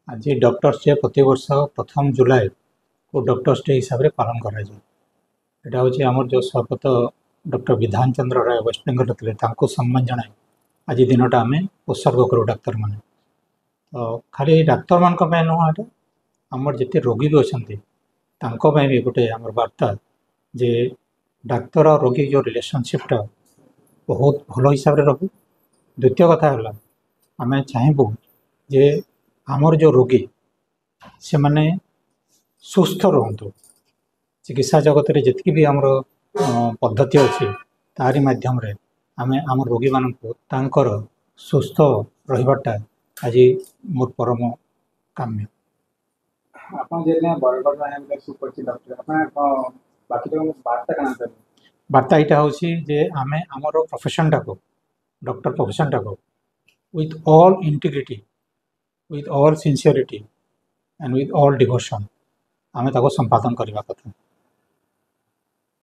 आज doctors day प्रति वर्ष 1 जुलाई को डॉक्टर्स डे हिसाब से पालन करा यहाँ हूँ आमर जो स्वगत डॉक्टर विधान चंद्र राय वेस्ट बेंगल थे सम्मान जनाए आज दिनटा आम उत्सर्ग करूँ डाक्तर मैंने तो खाली डाक्तर मान नुह ये आमर जिते रोगी भी अच्छा भी गोटे आम वार्ता जे डाक्तर और रोगी जो रिलेशनशिपटा बहुत भल हिसाब से रहू। द्वितीय कथा है आम चाहबू जे आमर जो रोगी से माने सुस्थ रुहतु। चिकित्सा जगत में जितकी भी आमर पद्धति अच्छी तारी माध्यम रे आमे आम रोगी मानकर सुस्थ रहीबाटा आज मोर परम काम्य। वार्ता यहाँ हूँ जे आमे आमर प्रोफेशनटा को डॉक्टर प्रोफेशनटा को with all integrity with all sincerity and with all devotion आमे ताको संपादन करवा कथा।